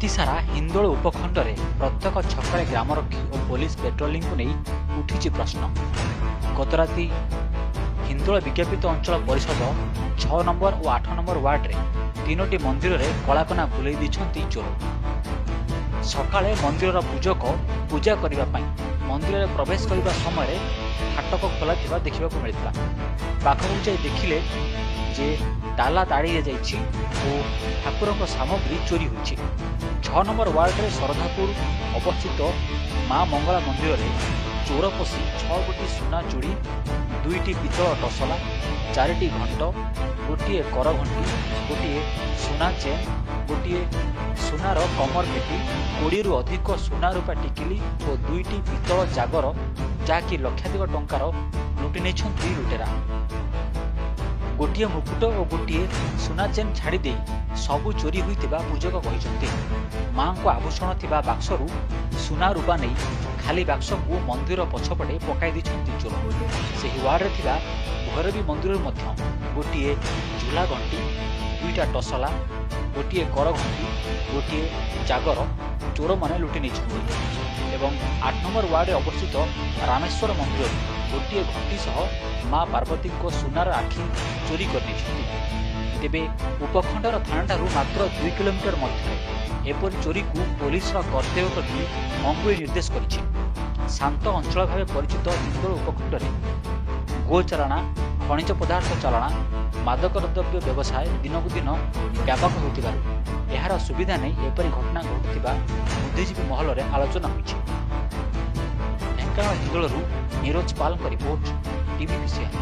ରାତିସାରା ହିନ୍ଦୋଳ ଉପଖଣ୍ଡରେ ପ୍ରତ୍ୟେକ ଛକରେ ଗ୍ରାମରକ୍ଷୀ ଓ ପୋଲିସ ପେଟ୍ରୋଲିଂକୁ ନେଇ ଉଠିଛି ପ୍ରଶ୍ନ। ଗତରାତି ହିନ୍ଦୋଳ ବିଜ୍ଞାପିତ ଅଞ୍ଚଳ ପରିଷଦ 6 ନମ୍ବର ଓ 8 ନମ୍ବର ୱାର୍ଡରେ 3ଟି ମନ୍ଦିରରେ କଳାକନା ବୁଲେଇ ଦେଇଛନ୍ତି ଚୋର। ସକାଳେ ମନ୍ଦିରର ପୂଜକ ପୂଜା କରିବା ପାଇଁ ମନ୍ଦିରରେ ପ୍ରବେଶ କରିବା ସମୟରେ ଫାଟକ ଖୋଲା ଥିବା ଦେଖିବାକୁ ମିଳିଥିଲା। ପାଖକୁ ଯାଇ ଦେଖିଲେ ଯେ ତାଲା ତାଡ଼ି ଦିଆଯାଇଛି ଓ ଠାକୁରଙ୍କ ସାମଗ୍ରୀ ଚୋରି ହୋଇଛି। 6 ନମ୍ବର ୱାର୍ଡରେ ଶରଧାପୁର ଅବସ୍ଥିତ ମା ମଙ୍ଗଳା ମନ୍ଦିରରେ ଚୋର ପଶି 6 ଗୋଟି ସୁନା ଚୁଡ଼ି, 2ଟି ପିତ୍ତଳ ଟସଲା, 4ଟି ଘଣ୍ଟ, ଗୋଟିଏ କରଘଣ୍ଟି, ଗୋଟିଏ ସୁନା ଚେନ୍, ଗୋଟିଏ ସୁନାର କମର ପେଟି, 20ରୁ ଅଧିକ ସୁନା ରୂପା ଟିକିଲି ଓ 2ଟି ପିତ୍ତଳ ଜାଗର, ଯାହାକି ଲକ୍ଷାଧିକ ଟଙ୍କାର ଲୁଟି ନେଇଛନ୍ତି ଲୁଟେରା। ଗୋଟିଏ ମୁକୁଟ ଓ ଗୋଟିଏ ସୁନା ଚେନ୍ ଛାଡ଼ି ଦେଇ ସବୁ ଚୋରି ହୋଇଥିବା ପୂଜକ କହିଛନ୍ତି। ମାଙ୍କ ଆଭୂଷଣ ଥିବା ବାକ୍ସରୁ ସୁନା ରୂପା ନେଇ ଖାଲି ବାକ୍ସକୁ ମନ୍ଦିର ପଛପଟେ ପକାଇ ଦେଇଛନ୍ତି ଚୋର। ସେହି ୱାର୍ଡରେ ଥିବା ଭୈରବୀ ମନ୍ଦିରରୁ ମଧ୍ୟ ଗୋଟିଏ ଝୁଲା ଘଣ୍ଟି, 2ଟା ଟସଲା, ଗୋଟିଏ କରଘଣ୍ଟି, ଗୋଟିଏ ଜାଗର ଚୋରମାନେ ଲୁଟି ନେଇଛନ୍ତି ଏବଂ 8 ନମ୍ବର ୱାର୍ଡରେ ଅବସ୍ଥିତ ରାମେଶ୍ୱର ମନ୍ଦିରରୁ ଗୋଟିଏ ଘଣ୍ଟି ସହ ମା ପାର୍ବତୀଙ୍କ ସୁନାର ଆଖି ଚୋରି କରିନେଇଛନ୍ତି। ତେବେ ଉପଖଣ୍ଡର ଥାନାଠାରୁ ମାତ୍ର 2 କିଲୋମିଟର ମଧ୍ୟରେ ଏପରି ଚୋରିକୁ ପୋଲିସର କର୍ତ୍ତବ୍ୟ ପ୍ରତି ଅଙ୍ଗୁଳି ନିର୍ଦ୍ଦେଶ କରିଛି। ଶାନ୍ତ ଅଞ୍ଚଳ ଭାବେ ପରିଚିତ ହିନ୍ଦୋଳ ଉପଖଣ୍ଡରେ ଗୋଚାଲାଣ, ଖଣିଜ ପଦାର୍ଥ ଚାଲାଣ, ମାଦକ ଦ୍ରବ୍ୟ ବ୍ୟବସାୟ ଦିନକୁ ଦିନ ବ୍ୟାପକ ହେଉଥିବାରୁ ଏହାର ସୁବିଧା ନେଇ ଏପରି ଘଟଣା ଘଟୁଥିବା ବୁଦ୍ଧିଜୀବୀ ମହଲରେ ଆଲୋଚନା ହୋଇଛି। ଢେଙ୍କାନାଳ ହିନ୍ଦୋଳରୁ ନିରୋଜ ପାଲଙ୍କ ରିପୋର୍ଟ, ଟିଭି ବିଷୟ।